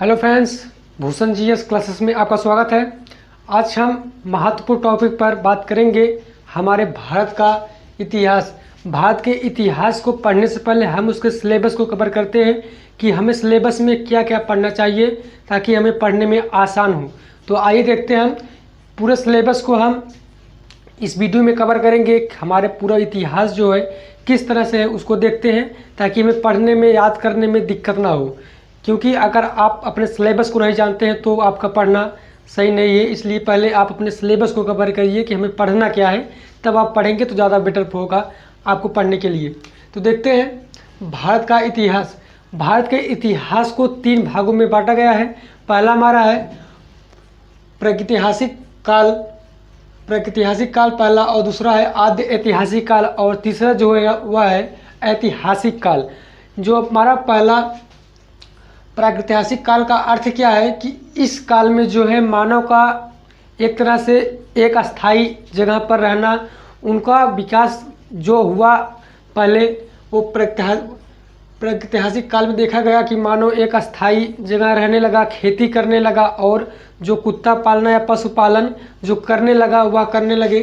Hello friends, Bhushan GS classes में आपका स्वागत है। आज हम महत्वपूर्ण टॉपिक पर बात करेंगे हमारे भारत का इतिहास। भारत के इतिहास को पढ़ने से पहले हम उसके सिलेबस को कवर करते हैं कि हमें सिलेबस में क्या क्या पढ़ना चाहिए ताकि हमें पढ़ने में आसान हो। तो आइए देखते हैं, हम पूरे सिलेबस को हम इस वीडियो में कवर करेंगे। हमारे पूरा इतिहास जो है किस तरह से है उसको देखते हैं ताकि हमें पढ़ने में, याद करने में दिक्कत ना हो। क्योंकि अगर आप अपने सिलेबस को नहीं जानते हैं तो आपका पढ़ना सही नहीं है। इसलिए पहले आप अपने सिलेबस को कवर करिए कि हमें पढ़ना क्या है, तब आप पढ़ेंगे तो ज़्यादा बेटर होगा आपको पढ़ने के लिए। तो देखते हैं भारत का इतिहास। भारत के इतिहास को 3 भागों में बांटा गया है। पहला हमारा है प्रागैतिहासिक काल पहला, और दूसरा है आद्य ऐतिहासिक काल, और तीसरा जो है वह है ऐतिहासिक काल। जो हमारा पहला प्रागैतिहासिक काल का अर्थ क्या है कि इस काल में जो है मानव का एक तरह से एक अस्थाई जगह पर रहना, उनका विकास जो हुआ पहले वो प्रागैतिहासिक काल में देखा गया कि मानव एक अस्थाई जगह रहने लगा, खेती करने लगा, और जो कुत्ता पालना या पशुपालन जो करने लगा वह करने लगे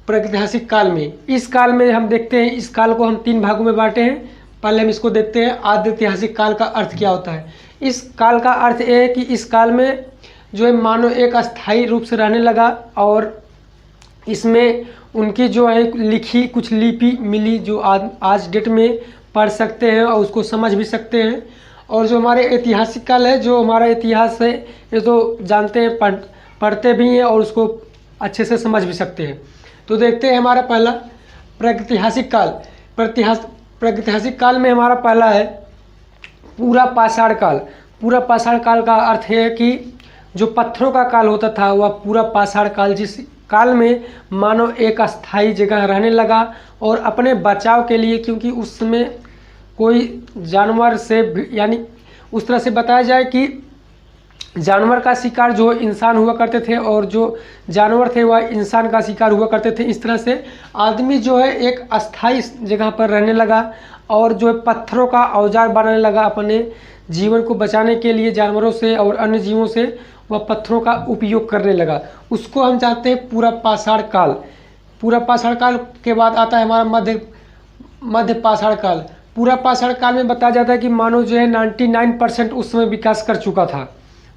प्रागैतिहासिक काल में। इस काल में हम देखते हैं, इस काल को हम 3 भागों में बांटे हैं। पहले हम इसको देखते हैं आद्य ऐतिहासिक काल का अर्थ क्या होता है। इस काल का अर्थ ये है कि इस काल में जो है मानव एक अस्थायी रूप से रहने लगा, और इसमें उनकी जो है लिखी कुछ लिपि मिली जो आज डेट में पढ़ सकते हैं और उसको समझ भी सकते हैं। और जो हमारे ऐतिहासिक काल है, जो हमारा इतिहास है, ये तो जानते हैं, पढ़ते भी हैं और उसको अच्छे से समझ भी सकते हैं। तो देखते हैं हमारा पहला प्रागैतिहासिक काल। प्रागैतिहासिक काल में हमारा पहला है पूरा पाषाण काल। पूरा पाषाण काल का अर्थ है कि जो पत्थरों का काल होता था वह पूरा पाषाण काल, जिस काल में मानव एक अस्थायी जगह रहने लगा और अपने बचाव के लिए, क्योंकि उस समय कोई जानवर से, यानी उस तरह से बताया जाए कि जानवर का शिकार जो इंसान हुआ करते थे और जो जानवर थे वह इंसान का शिकार हुआ करते थे। इस तरह से आदमी जो है एक अस्थायी जगह पर रहने लगा और जो है पत्थरों का औजार बनाने लगा अपने जीवन को बचाने के लिए, जानवरों से और अन्य जीवों से वह पत्थरों का उपयोग करने लगा। उसको हम चाहते हैं पूरा पाषाण काल। पूरा पाषाण काल के बाद आता है हमारा मध्य पाषाण काल। पूरा पाषाण काल में बताया जाता है कि मानव जो है 99% उस समय विकास कर चुका था।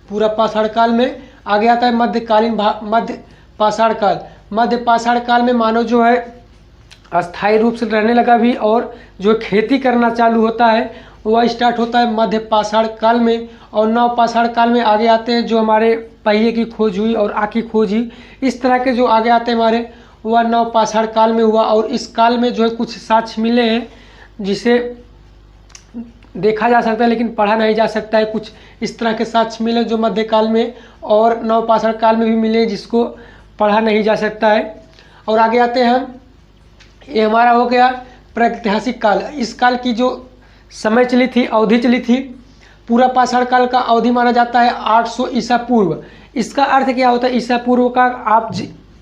पूरा पाषाण काल में आगे आता है मध्य पाषाण काल। मध्य पाषाण काल में मानव जो है अस्थायी रूप से रहने लगा भी, और जो खेती करना चालू होता है वह स्टार्ट होता है मध्य पाषाण काल में। और नव पाषाण काल में आगे आते हैं जो हमारे पहिए की खोज हुई और आँख की खोज हुई। इस तरह के जो आगे आते हैं हमारे, वह नव पाषाण काल में हुआ। और इस काल में जो है कुछ साक्ष्य मिले हैं जिसे देखा जा सकता है लेकिन पढ़ा नहीं जा सकता है। कुछ इस तरह के साक्ष्य मिले जो मध्यकाल में और नव पाषाण काल में भी मिले जिसको पढ़ा नहीं जा सकता है। और आगे आते हैं हम, ये हमारा हो गया प्रागैतिहासिक काल। इस काल की जो समय चली थी, अवधि चली थी, पूरा पाषाण काल का अवधि माना जाता है 800 ईसा पूर्व। इसका अर्थ क्या होता है ईसा पूर्व का? आप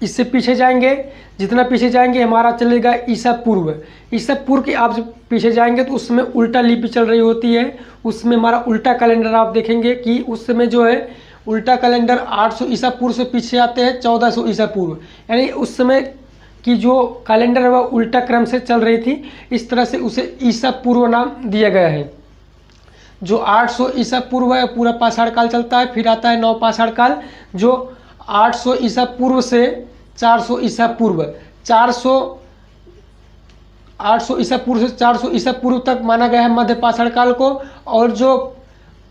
इससे पीछे जाएंगे, जितना पीछे जाएंगे हमारा चलेगा ईसा पूर्व। ईसा पूर्व के आप पीछे जाएंगे तो उसमें उल्टा लिपि चल रही होती है, उसमें हमारा उल्टा कैलेंडर आप देखेंगे कि उस समय जो है उल्टा कैलेंडर 800 ईसा पूर्व से पीछे आते हैं 1400 ईसा पूर्व। यानी उस समय की जो कैलेंडर है वह उल्टा क्रम से चल रही थी, इस तरह से उसे ईसा पूर्व नाम दिया गया है। जो 800 ईसा पूर्व है पूरा पाषाण काल चलता है। फिर आता है नव पाषाण काल जो 800 ईसा पूर्व से 400 ईसा पूर्व, 800 ईसा पूर्व से 400 ईसा पूर्व तक माना गया है मध्य पाषाण काल को। और जो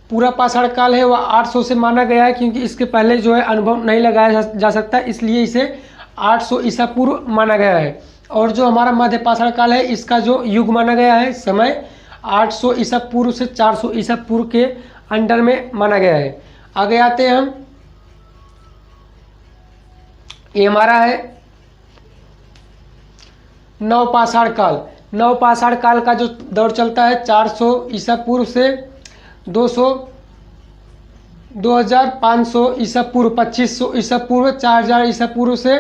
पूरा पाषाण काल है वह 800 से माना गया है, क्योंकि इसके पहले जो है अनुभव नहीं लगाया जा सकता, इसलिए इसे 800 ईसा पूर्व माना गया है। और जो हमारा मध्य पाषाण काल है इसका जो युग माना गया है, समय 800 ईसा पूर्व से 400 ईसा पूर्व के अंडर में माना गया है। आगे आते हैं हम, ये हमारा है नव पाषाण काल। नव पाषाण काल का जो दौर चलता है 400 ईसा पूर्व से 2500 ईसा पूर्व, 2500 ईसा पूर्व, 4000 ईसा पूर्व से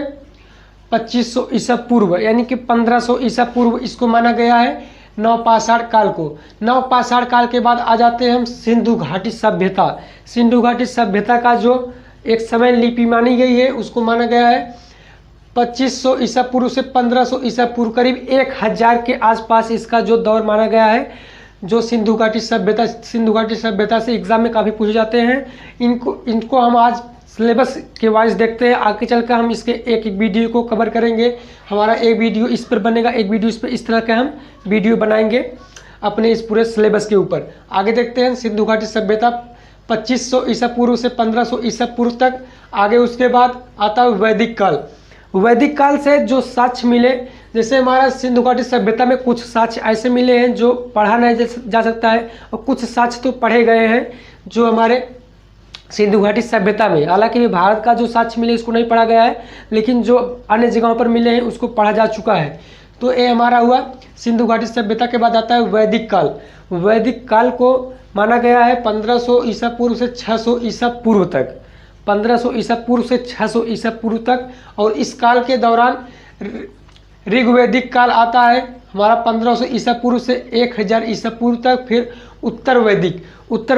2500 ईसा पूर्व, यानी कि 1500 ईसा पूर्व इसको माना गया है नवपाषाण काल को। नवपाषाण काल के बाद आ जाते हैं हम सिंधु घाटी सभ्यता। सिंधु घाटी सभ्यता का जो एक समय लिपि मानी गई है उसको माना गया है 2500 ईसा पूर्व से 1500 ईसा पूर्व, करीब 1000 के आसपास इसका जो दौर माना गया है। जो सिंधु घाटी सभ्यता से एग्जाम में काफ़ी पूछे जाते हैं। इनको हम आज सिलेबस के वाइज देखते हैं। आगे चलकर हम इसके एक वीडियो को कवर करेंगे। हमारा एक वीडियो इस पर बनेगा, एक वीडियो इस पर, इस तरह का हम वीडियो बनाएंगे अपने इस पूरे सिलेबस के ऊपर। आगे देखते हैं सिंधु घाटी सभ्यता 2500 ईसा पूर्व से 1500 ईसा पूर्व तक। आगे उसके बाद आता है वैदिक काल। वैदिक काल से जो साक्ष्य मिले, जैसे हमारा सिंधु घाटी सभ्यता में कुछ साक्ष्य ऐसे मिले हैं जो पढ़ा नहीं जा सकता है, और कुछ साक्ष्य तो पढ़े गए हैं जो हमारे सिंधु घाटी सभ्यता में। हालांकि भारत का जो साक्ष्य मिले उसको नहीं पढ़ा गया है, लेकिन जो अन्य जगहों पर मिले हैं उसको पढ़ा जा चुका है। तो ये हमारा हुआ सिंधु घाटी सभ्यता। के बाद आता है वैदिक काल। वैदिक काल को माना गया है 1500 ईसा पूर्व से 600 ईसा पूर्व तक। 1500 ईसा पूर्व से 600 ईसा पूर्व तक। और इस काल के दौरान ऋग्वैदिक काल आता है हमारा 1500 ईसा पूर्व से 1000 ईसा पूर्व तक। फिर उत्तर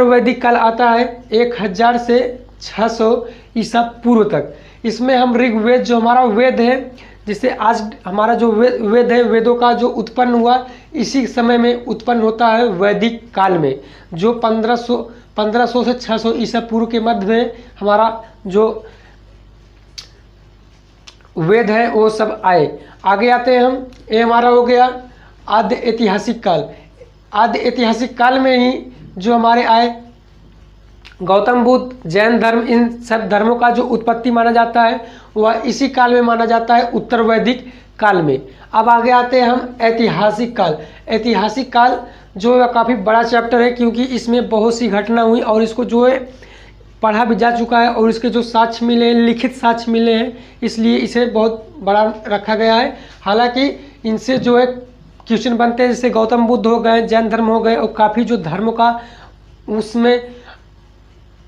वैदिक काल आता है 1000 से 600 ईसा पूर्व तक। इसमें हम ऋग्वेद जो हमारा वेद है, जिससे आज हमारा जो वेद है, वेदों का जो उत्पन्न हुआ इसी समय में उत्पन्न होता है वैदिक काल में। जो 1500 से 600 ईसा पूर्व के मध्य में हमारा जो वेद है वो सब आए। आगे आते हैं हम, ये हमारा हो गया आद्य ऐतिहासिक काल। आद्य ऐतिहासिक काल में ही जो हमारे आए गौतम बुद्ध, जैन धर्म, इन सब धर्मों का जो उत्पत्ति माना जाता है वह इसी काल में माना जाता है, उत्तर वैदिक काल में। अब आगे आते हैं हम ऐतिहासिक काल। ऐतिहासिक काल जो है काफ़ी बड़ा चैप्टर है, क्योंकि इसमें बहुत सी घटना हुई और इसको जो है पढ़ा भी जा चुका है और इसके जो साक्ष्य मिले, लिखित साक्ष्य मिले हैं, इसलिए इसे बहुत बड़ा रखा गया है। हालांकि इनसे जो है क्वेश्चन बनते हैं, जैसे गौतम बुद्ध हो गए, जैन धर्म हो गए, और काफ़ी जो धर्मों का उसमें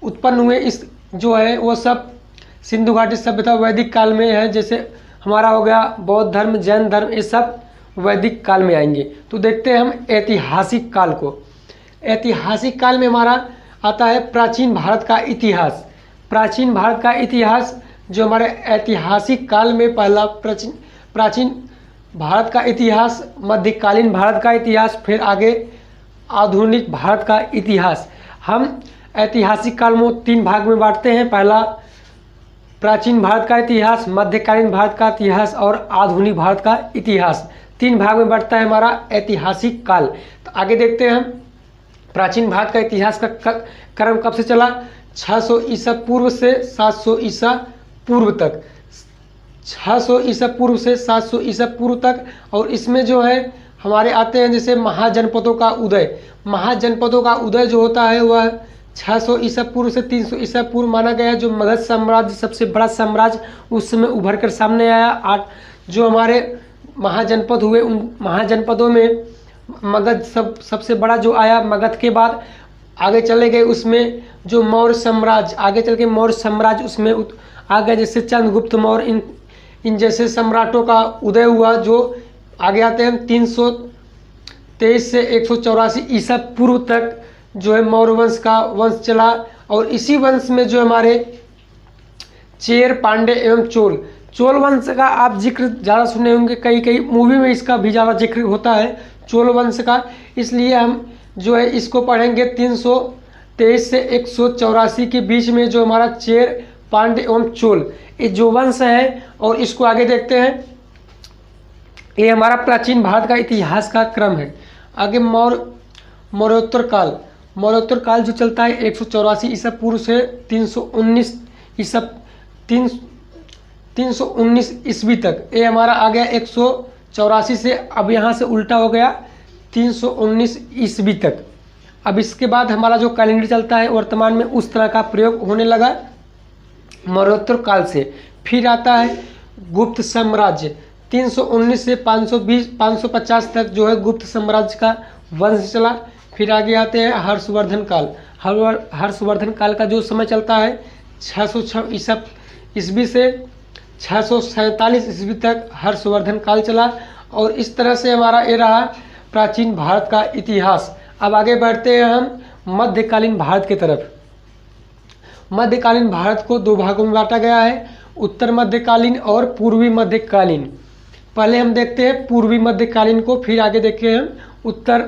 उत्पन्न हुए इस जो है वो सब सिंधु घाटी सभ्यता वैदिक काल में है। जैसे हमारा हो गया बौद्ध धर्म, जैन धर्म, ये सब वैदिक काल में आएंगे। तो देखते हैं हम ऐतिहासिक काल को। ऐतिहासिक काल में हमारा आता है प्राचीन भारत का इतिहास। प्राचीन भारत का इतिहास जो हमारे ऐतिहासिक काल में पहला प्राचीन भारत का इतिहास, मध्यकालीन भारत का इतिहास, फिर आगे आधुनिक भारत का इतिहास। हम ऐतिहासिक काल में 3 भाग में बांटते हैं। पहला प्राचीन भारत का इतिहास, मध्यकालीन भारत का इतिहास और आधुनिक भारत का इतिहास। 3 भाग में बढ़ता है हमारा ऐतिहासिक काल। तो आगे देखते हैं हम प्राचीन भारत का इतिहास का क्रम कब से चला, 600 ईसा पूर्व से 700 ईसा पूर्व तक। 600 ईसा पूर्व से 700 ईसा पूर्व तक। और इसमें जो है हमारे आते हैं जैसे महाजनपदों का उदय। महाजनपदों का उदय जो होता है वह 600 ईसा पूर्व से 300 ईसा पूर्व माना गया है। जो मगध साम्राज्य सबसे बड़ा साम्राज्य उस समय उभर कर सामने आया। 8 जो हमारे महाजनपद हुए, उन महाजनपदों में मगध सबसे बड़ा जो आया। मगध के बाद आगे चले गए, उसमें जो मौर्य साम्राज्य, आगे चल के मौर्य साम्राज्य उसमें आ गए, जैसे चंद्रगुप्त मौर्य, इन जैसे सम्राटों का उदय हुआ। जो आगे आते हैं हम 323 से 184 ईसा पूर्व तक जो है मौर्य वंश का वंश चला। और इसी वंश में जो हमारे चेर, पांडे एवं चोल वंश का आप जिक्र ज़्यादा सुने होंगे, कई मूवी में इसका भी ज़्यादा जिक्र होता है चोल वंश का। इसलिए हम जो है इसको पढ़ेंगे 323 से 184 के बीच में जो हमारा चेर, पांडे एवं चोल, ये जो वंश है। और इसको आगे देखते हैं, ये हमारा प्राचीन भारत का इतिहास का क्रम है। आगे मौर्योत्तर काल। मौर्योत्तर काल जो चलता है 184 ईसा पूर्व से 319 ईस्वी तक। ये हमारा आ गया 184 से, अब यहाँ से उल्टा हो गया 319 ईस्वी तक। अब इसके बाद हमारा जो कैलेंडर चलता है वर्तमान में उस तरह का प्रयोग होने लगा मौर्योत्तर काल से। फिर आता है गुप्त साम्राज्य। 319 से 550 तक जो है गुप्त साम्राज्य का वंश चला। फिर आगे आते हैं हर्षवर्धन काल। हर्षवर्धन काल का जो समय चलता है 606 ईस्वी से 647 ईस्वी तक हर्षवर्धन काल चला। और इस तरह से हमारा ये रहा प्राचीन भारत का इतिहास। अब आगे बढ़ते हैं हम मध्यकालीन भारत की तरफ। मध्यकालीन भारत को दो भागों में बांटा गया है, उत्तर मध्यकालीन और पूर्वी मध्यकालीन। पहले हम देखते हैं पूर्वी मध्यकालीन को, फिर आगे देखते हैं हम उत्तर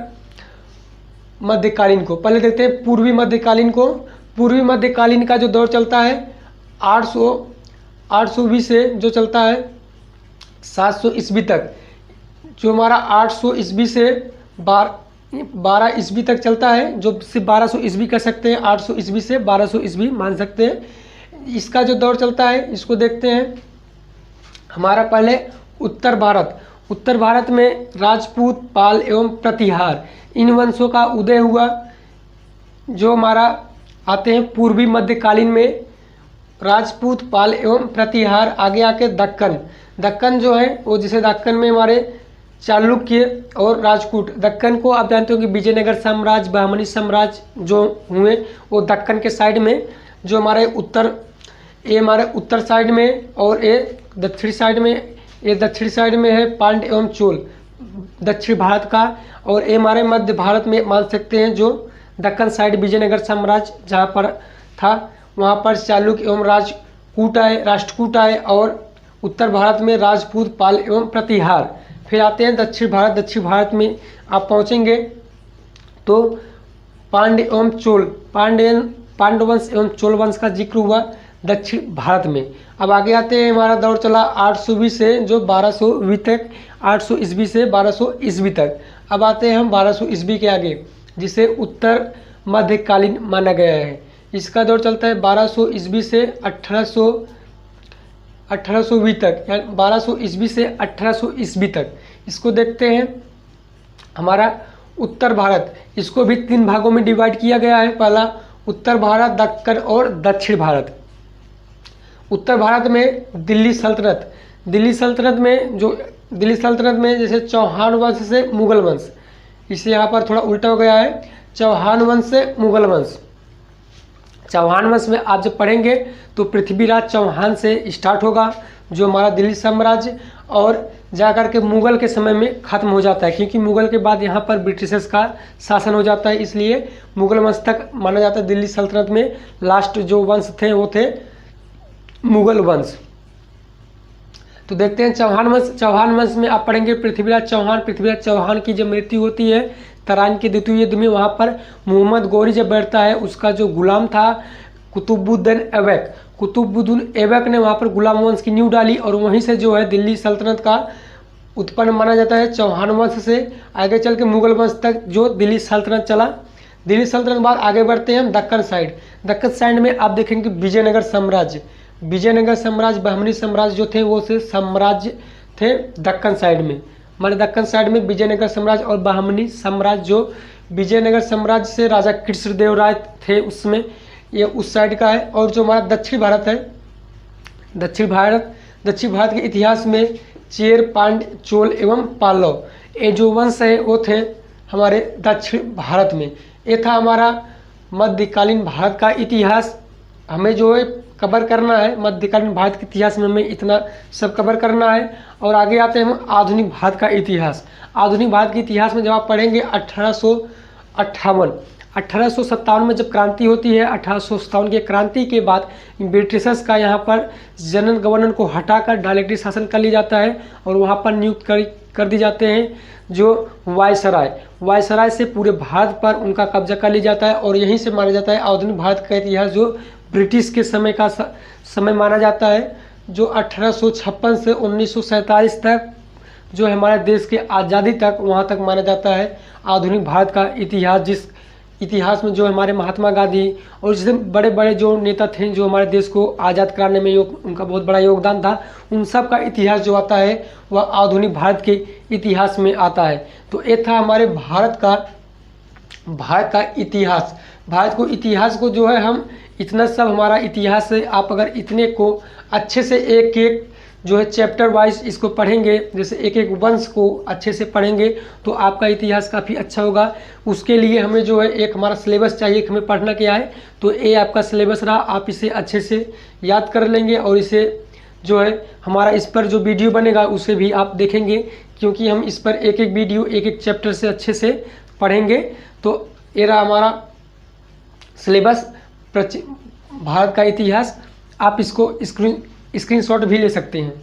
मध्यकालीन को। पहले देखते हैं पूर्वी मध्यकालीन को। पूर्वी मध्यकालीन का जो दौर चलता है 820 से जो चलता है 700 ईस्वी तक, जो हमारा 800 ईस्वी से 12 ईस्वी तक चलता है, जो सिर्फ 1200 ईस्वी कह सकते हैं, 800 ईस्वी से 1200 ईस्वी मान सकते हैं। इसका जो दौर चलता है इसको देखते हैं। हमारा पहले उत्तर भारत। उत्तर भारत में राजपूत, पाल एवं प्रतिहार इन वंशों का उदय हुआ। जो हमारा आते हैं पूर्वी मध्यकालीन में राजपूत, पाल एवं प्रतिहार। आगे आके दक्कन। दक्कन जो है वो जिसे दक्कन में हमारे चालुक्य और राजपूत। दक्कन को आप जानते हो कि विजयनगर साम्राज्य, बहमनी साम्राज्य जो हुए वो दक्कन के साइड में, जो हमारे उत्तर साइड में और ये दक्षिण साइड में, ये दक्षिण साइड में है पांड्य एवं चोल दक्षिण भारत का, और ये हमारे मध्य भारत में मान सकते हैं जो दक्कन साइड विजयनगर साम्राज्य जहाँ पर था वहाँ पर चालुक्य एवं राष्ट्रकूट आए, और उत्तर भारत में राजपूत, पाल एवं प्रतिहार। फिर आते हैं दक्षिण भारत। दक्षिण भारत में आप पहुँचेंगे तो पांड्य एवं चोल, पांड्य वंश एवं चोल वंश का जिक्र हुआ दक्षिण भारत में। अब आगे आते हैं, हमारा दौर चला 820 से जो 1200 तक, 800 ईस्वी से 1200 ईस्वी तक। अब आते हैं हम 1200 ईस्वी के आगे, जिसे उत्तर मध्यकालीन माना गया है। इसका दौर चलता है 1200 ईस्वी से 1800 तक, यानी 1200 ईस्वी से 1800 ईस्वी तक। इसको देखते हैं हमारा उत्तर भारत। इसको भी 3 भागों में डिवाइड किया गया है। पहला उत्तर भारत, दक्कन और दक्षिण भारत। उत्तर भारत में दिल्ली सल्तनत। दिल्ली सल्तनत में जैसे चौहान वंश से मुगल वंश, इसे यहाँ पर थोड़ा उल्टा हो गया है, चौहान वंश से मुगल वंश। चौहान वंश में आप जब पढ़ेंगे तो पृथ्वीराज चौहान से स्टार्ट होगा जो हमारा दिल्ली साम्राज्य, और जाकर के मुगल के समय में ख़त्म हो जाता है, क्योंकि मुगल के बाद यहाँ पर ब्रिटिशर्स का शासन हो जाता है, इसलिए मुगल वंश तक माना जाता है। दिल्ली सल्तनत में लास्ट जो वंश थे वो थे मुगल वंश। तो देखते हैं चौहान वंश। चौहान वंश में आप पढ़ेंगे पृथ्वीराज चौहान की जब मृत्यु होती है तराइन के द्वितीय युद्ध में, वहाँ पर मोहम्मद गौरी जब बैठता है, उसका जो गुलाम था कुतुबुद्दीन ऐबक ने वहाँ पर गुलाम वंश की नींव डाली, और वहीं से जो है दिल्ली सल्तनत का उत्पन्न माना जाता है चौहान वंश से। आगे चल के मुगल वंश तक जो दिल्ली सल्तनत चला। दिल्ली सल्तनत बाद आगे बढ़ते हैं हम दक्कन साइड। दक्कन साइड में आप देखेंगे विजयनगर साम्राज्य, बहमनी साम्राज्य जो थे वो से साम्राज्य थे दक्कन साइड में। माने दक्कन साइड में विजयनगर साम्राज्य और बहमनी साम्राज्य, जो विजयनगर साम्राज्य से राजा कृष्णदेव राय थे उसमें, ये उस साइड का है। और जो हमारा दक्षिण भारत है, दक्षिण भारत के इतिहास में चेर, पांड्य, चोल एवं पल्लव ये जो वंश है वो थे हमारे दक्षिण भारत में। ये था हमारा मध्यकालीन भारत का इतिहास। हमें जो है कवर करना है मध्यकालीन भारत के इतिहास में, हमें इतना सब कवर करना है। और आगे आते हैं हम आधुनिक भारत का इतिहास। आधुनिक भारत के इतिहास में जब आप पढ़ेंगे 1857 में जब क्रांति होती है, 1857 की क्रांति के बाद ब्रिटिशर्स का यहाँ पर जनरल गवर्नर को हटाकर डायरेक्टली शासन कर लिया जाता है, और वहाँ पर नियुक्त कर दी जाते हैं जो वायसराय से पूरे भारत पर उनका कब्जा कर लिया जाता है। और यहीं से माना जाता है आधुनिक भारत का इतिहास, जो ब्रिटिश के समय का समय माना जाता है, जो 1856 से 1947 तक जो हमारे देश के आज़ादी तक वहाँ तक माना जाता है आधुनिक भारत का इतिहास। जिस इतिहास में जो हमारे महात्मा गांधी और जितने बड़े बड़े जो नेता थे जो हमारे देश को आज़ाद कराने में उनका बहुत बड़ा योगदान था, उन सब का इतिहास जो आता है वह आधुनिक भारत के इतिहास में आता है। तो ये था हमारे भारत का इतिहास। इतिहास को जो है हम इतना सब हमारा इतिहास है, आप अगर इतने को अच्छे से एक एक जो है चैप्टर वाइज इसको पढ़ेंगे, जैसे एक एक वंश को अच्छे से पढ़ेंगे तो आपका इतिहास काफ़ी अच्छा होगा। उसके लिए हमें जो है एक हमारा सिलेबस चाहिए कि हमें पढ़ना क्या है, तो ये आपका सिलेबस रहा। आप इसे अच्छे से याद कर लेंगे और इसे जो है हमारा इस पर जो वीडियो बनेगा उसे भी आप देखेंगे क्योंकि हम इस पर एक एक वीडियो एक एक चैप्टर से अच्छे से पढ़ेंगे। तो ये रहा हमारा सिलेबस भारत का इतिहास। आप इसको स्क्रीनशॉट भी ले सकते हैं।